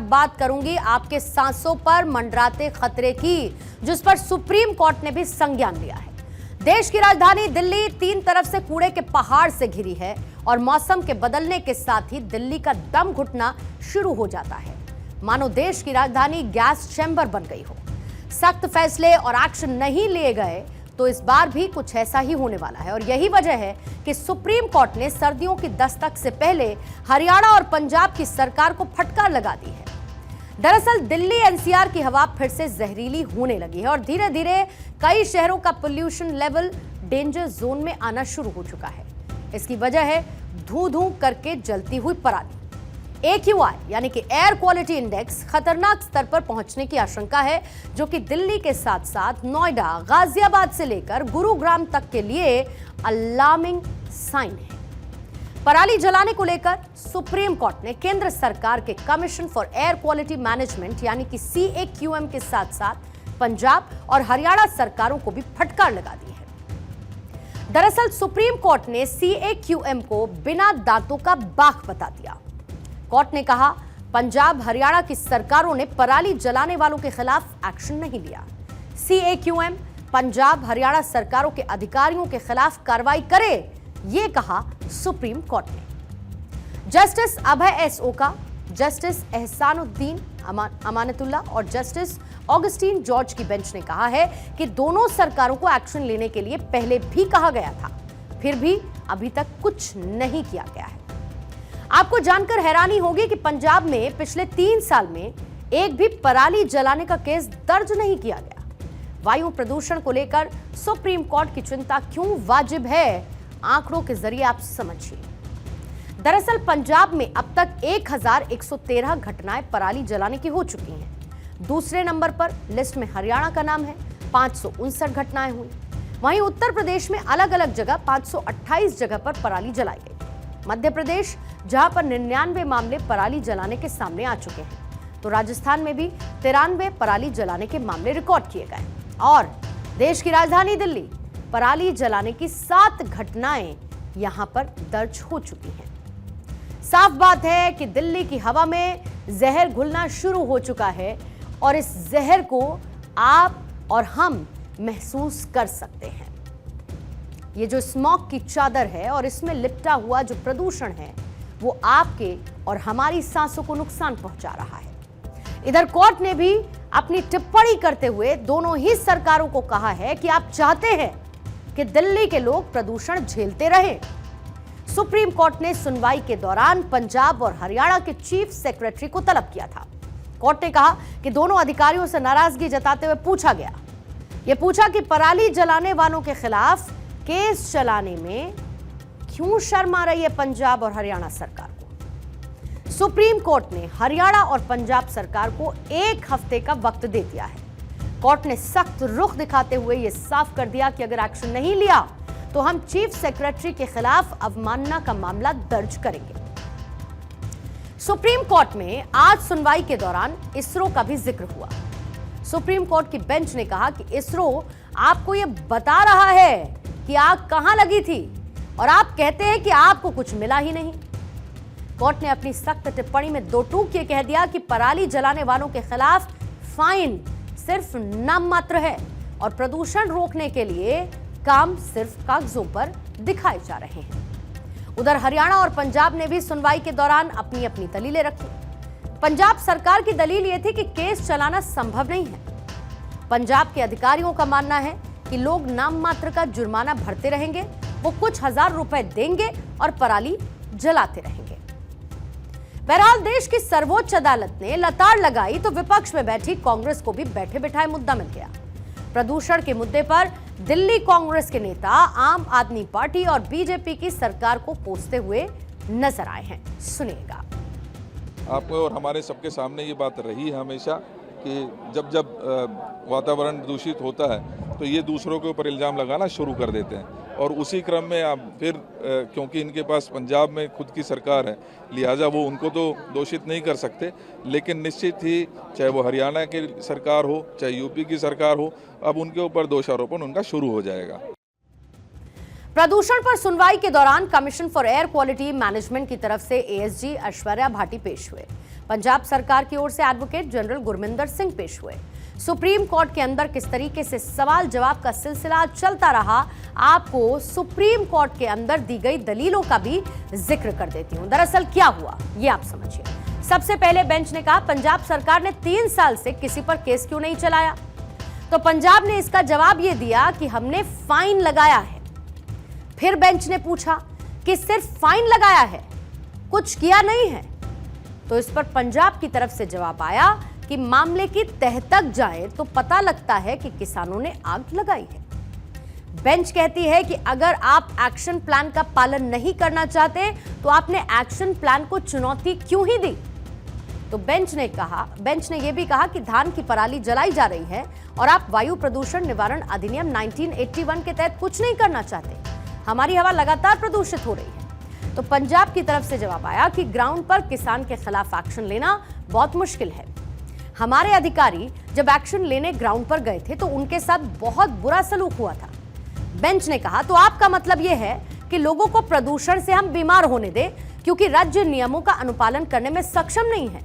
अब बात करूंगी आपके सांसों पर मंडराते खतरे की, जिस पर सुप्रीम कोर्ट ने भी संज्ञान लिया है। देश की राजधानी दिल्ली तीन तरफ से कूड़े के पहाड़ से घिरी है और मौसम के बदलने के साथ ही दिल्ली का दम घुटना शुरू हो जाता है, मानो देश की राजधानी गैस चैम्बर बन गई हो। सख्त फैसले और एक्शन नहीं लिए गए तो इस बार भी कुछ ऐसा ही होने वाला है और यही वजह है कि सुप्रीम कोर्ट ने सर्दियों की दस्तक से पहले हरियाणा और पंजाब की सरकार को फटकार लगा दी है। दरअसल दिल्ली एनसीआर की हवा फिर से जहरीली होने लगी है और धीरे धीरे कई शहरों का पोल्यूशन लेवल डेंजर जोन में आना शुरू हो चुका है। इसकी वजह है धू धू करके जलती हुई पराली। AQI यानी कि एयर क्वालिटी इंडेक्स खतरनाक स्तर पर पहुंचने की आशंका है, जो कि दिल्ली के साथ साथ नोएडा, गाजियाबाद से लेकर गुरुग्राम तक के लिए अलार्मिंग साइन है। पराली जलाने को लेकर सुप्रीम कोर्ट ने केंद्र सरकार के commission for air quality management यानी कि CAQM के साथ साथ पंजाब और हरियाणा सरकारों को भी फटकार लगा दी है। दरअसल सुप्रीम कोर्ट ने CAQM को बिना दांतों का बाघ बता दिया। कोर्ट ने कहा पंजाब हरियाणा की सरकारों ने पराली जलाने वालों के खिलाफ एक्शन नहीं लिया। CAQM पंजाब हरियाणा सरकारों के अधिकारियों के खिलाफ कार्रवाई करे, ये कहा सुप्रीम कोर्ट ने। जस्टिस अभय S. ओका, जस्टिस एहसानुद्दीन अमानतुल्ला और जस्टिस ऑगस्टीन जॉर्ज की बेंच ने कहा है कि दोनों सरकारों को एक्शन लेने के लिए पहले भी कहा गया था, फिर भी अभी तक कुछ नहीं किया गया है। आपको जानकर हैरानी होगी कि पंजाब में पिछले 3 साल में एक भी पराली जलाने का केस दर्ज नहीं किया गया। वायु प्रदूषण को लेकर सुप्रीम कोर्ट की चिंता क्यों वाजिब है, आंकड़ों के जरिए आप समझिए। दरअसल पंजाब में अब तक 1113 घटनाएं पराली जलाने की हो चुकी हैं। दूसरे नंबर पर लिस्ट में हरियाणा का नाम है, 559 घटनाएं हुई। वहीं उत्तर प्रदेश में अलग अलग जगह 528 जगह पर पराली जलाई गई। मध्य प्रदेश जहां पर 99 मामले पराली जलाने के सामने आ चुके हैं, तो राजस्थान में भी 93 पराली जलाने के मामले रिकॉर्ड किए गए और देश की राजधानी दिल्ली पराली जलाने की 7 घटनाएं यहां पर दर्ज हो चुकी हैं। साफ बात है कि दिल्ली की हवा में जहर घुलना शुरू हो चुका है और इस जहर को आप और हम महसूस कर सकते हैं। ये जो स्मॉग की चादर है और इसमें लिपटा हुआ जो प्रदूषण है, वो आपके और हमारी सांसों को नुकसान पहुंचा रहा है। इधर कोर्ट ने भी अपनी टिप्पणी करते हुए दोनों ही सरकारों को कहा है कि आप चाहते हैं कि दिल्ली के लोग प्रदूषण झेलते रहें। सुप्रीम कोर्ट ने सुनवाई के दौरान पंजाब और हरियाणा के चीफ सेक्रेटरी को तलब किया था। कोर्ट ने कहा कि दोनों अधिकारियों से नाराजगी जताते हुए पूछा कि पराली जलाने वालों के खिलाफ केस चलाने में क्यों शर्म आ रही है पंजाब और हरियाणा सरकार को। सुप्रीम कोर्ट ने हरियाणा और पंजाब सरकार को 1 हफ्ते का वक्त दे दिया है। कोर्ट ने सख्त रुख दिखाते हुए यह साफ कर दिया कि अगर एक्शन नहीं लिया तो हम चीफ सेक्रेटरी के खिलाफ अवमानना का मामला दर्ज करेंगे। सुप्रीम कोर्ट में आज सुनवाई के दौरान इसरो का भी जिक्र हुआ। सुप्रीम कोर्ट की बेंच ने कहा कि इसरो आपको यह बता रहा है कि आग कहां लगी थी और आप कहते हैं कि आपको कुछ मिला ही नहीं। कोर्ट ने अपनी सख्त टिप्पणी में 2 टूक ये कह दिया कि पराली जलाने वालों के खिलाफ फाइन सिर्फ नाम मात्र है और प्रदूषण रोकने के लिए काम सिर्फ कागजों पर दिखाए जा रहे हैं। उधर हरियाणा और पंजाब ने भी सुनवाई के दौरान अपनी अपनी दलीलें रखी। पंजाब सरकार की दलील यह थी कि केस चलाना संभव नहीं है। पंजाब के अधिकारियों का मानना है कि लोग नाम मात्र का जुर्माना भरते रहेंगे, वो कुछ हजार रुपए देंगे और पराली जलाते रहेंगे। बहरहाल देश की सर्वोच्च अदालत ने लताड़ लगाई तो विपक्ष में बैठी कांग्रेस को भी बैठे बिठाए मुद्दा मिल गया। प्रदूषण के मुद्दे पर दिल्ली कांग्रेस के नेता आम आदमी पार्टी और बीजेपी की सरकार को कोसते हुए नजर आए हैं। सुनिएगा। आपको और हमारे सबके सामने ये बात रही है हमेशा कि जब जब वातावरण दूषित होता है तो ये दूसरों के ऊपर इल्ज़ाम लगाना शुरू कर देते हैं और उसी क्रम में आप फिर क्योंकि इनके पास पंजाब में खुद की सरकार है, लिहाजा वो उनको तो दोषित नहीं कर सकते, लेकिन निश्चित ही चाहे वो हरियाणा की सरकार हो चाहे यूपी की सरकार हो, अब उनके ऊपर दोषारोपण उनका शुरू हो जाएगा। प्रदूषण पर सुनवाई के दौरान commission for air quality management की तरफ से ASG ऐश्वर्या भाटी पेश हुए। पंजाब सरकार की ओर से एडवोकेट जनरल गुरमिंदर सिंह पेश हुए। सुप्रीम कोर्ट के अंदर किस तरीके से सवाल जवाब का सिलसिला चलता रहा, आपको सुप्रीम कोर्ट के अंदर दी गई दलीलों का भी जिक्र कर देती हूं। दरअसल क्या हुआ ये आप समझिए। सबसे पहले बेंच ने कहा, पंजाब सरकार ने 3 साल से किसी पर केस क्यों नहीं चलाया? तो पंजाब ने इसका जवाब यह दिया कि हमने फाइन लगाया है। फिर बेंच ने पूछा कि सिर्फ फाइन लगाया है, कुछ किया नहीं है? तो इस पर पंजाब की तरफ से जवाब आया कि मामले की तह तक जाए तो पता लगता है कि किसानों ने आग लगाई है। बेंच कहती है कि अगर आप एक्शन प्लान का पालन नहीं करना चाहते तो आपने एक्शन प्लान को चुनौती क्यों ही दी? तो बेंच ने यह भी कहा कि धान की पराली जलाई जा रही है और आप वायु प्रदूषण निवारण अधिनियम 1981 के तहत कुछ नहीं करना चाहते। हमारी हवा लगातार प्रदूषित हो रही है। तो पंजाब की तरफ से जवाब आया कि ग्राउंड पर किसान के खिलाफ एक्शन लेना बहुत मुश्किल है। हमारे अधिकारी जब एक्शन लेने ग्राउंड पर गए थे तो उनके साथ बहुत बुरा सलूक हुआ था। बेंच ने कहा, तो आपका मतलब यह है कि लोगों को प्रदूषण से हम बीमार होने दें क्योंकि राज्य नियमों का अनुपालन करने में सक्षम नहीं है।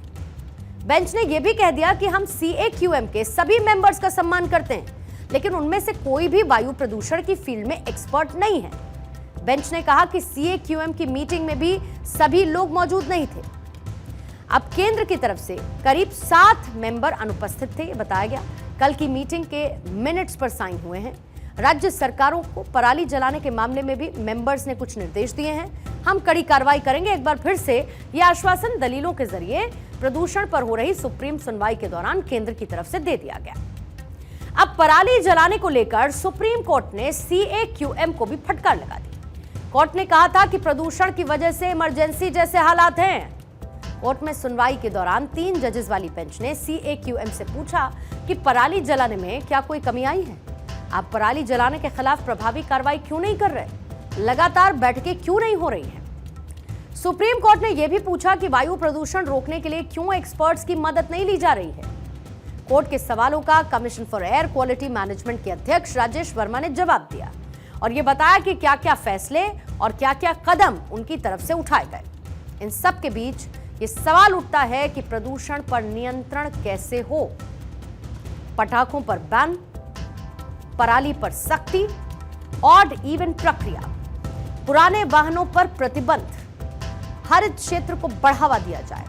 बेंच ने यह भी कह दिया कि हम CAQM के सभी मेंबर्स का सम्मान करते हैं, लेकिन उनमें से कोई भी वायु प्रदूषण की फील्ड में एक्सपर्ट नहीं है। बेंच ने कहा कि CAQM की मीटिंग में भी सभी लोग मौजूद नहीं थे। अब केंद्र की तरफ से करीब 7 मेंबर अनुपस्थित थे, ये बताया गया। कल की मीटिंग के मिनट्स पर साइन हुए हैं। राज्य सरकारों को पराली जलाने के मामले में भी मेंबर्स ने कुछ निर्देश दिए हैं। हम कड़ी कार्रवाई करेंगे। एक बार फिर से यह आश्वासन दलीलों के जरिए प्रदूषण पर हो रही सुप्रीम सुनवाई के दौरान केंद्र की तरफ से दे दिया गया। अब पराली जलाने को लेकर सुप्रीम कोर्ट ने CAQM को भी फटकार लगा दी। कोर्ट ने कहा था कि प्रदूषण की वजह से इमरजेंसी जैसे हालात हैं। कोर्ट में सुनवाई के दौरान 3 जजेस वाली बेंच ने CAQM से पूछा कि पराली जलाने में क्या कोई कमी आई है? आप पराली जलाने के खिलाफ प्रभावी कार्रवाई क्यों नहीं कर रहे? लगातार बैठकें क्यों नहीं हो रही हैं? सुप्रीम कोर्ट ने यह भी पूछा कि वायु प्रदूषण रोकने के लिए क्यों एक्सपर्ट्स की मदद नहीं ली जा रही है? कोर्ट के सवालों का commission for air quality management के अध्यक्ष राजेश वर्मा ने जवाब दिया और यह बताया कि क्या क्या फैसले और क्या क्या कदम उनकी तरफ से उठाए गए। इन सब के बीच ये सवाल उठता है कि प्रदूषण पर नियंत्रण कैसे हो? पटाखों पर बैन, पराली पर सख्ती, ऑड इवन प्रक्रिया, पुराने वाहनों पर प्रतिबंध, हरित क्षेत्र को बढ़ावा दिया जाए,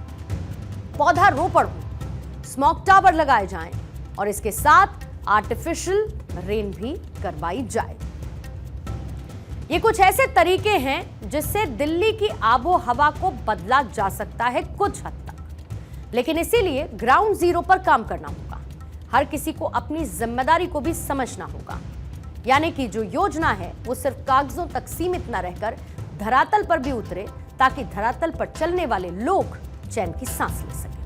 पौधारोपण हो, स्मोक टावर लगाए जाएं और इसके साथ आर्टिफिशियल रेन भी करवाई जाए। ये कुछ ऐसे तरीके हैं जिससे दिल्ली की आबो हवा को बदला जा सकता है कुछ हद तक, लेकिन इसीलिए ग्राउंड जीरो पर काम करना होगा। हर किसी को अपनी जिम्मेदारी को भी समझना होगा, यानी कि जो योजना है वो सिर्फ कागजों तक सीमित न रहकर धरातल पर भी उतरे, ताकि धरातल पर चलने वाले लोग चैन की सांस ले सकें।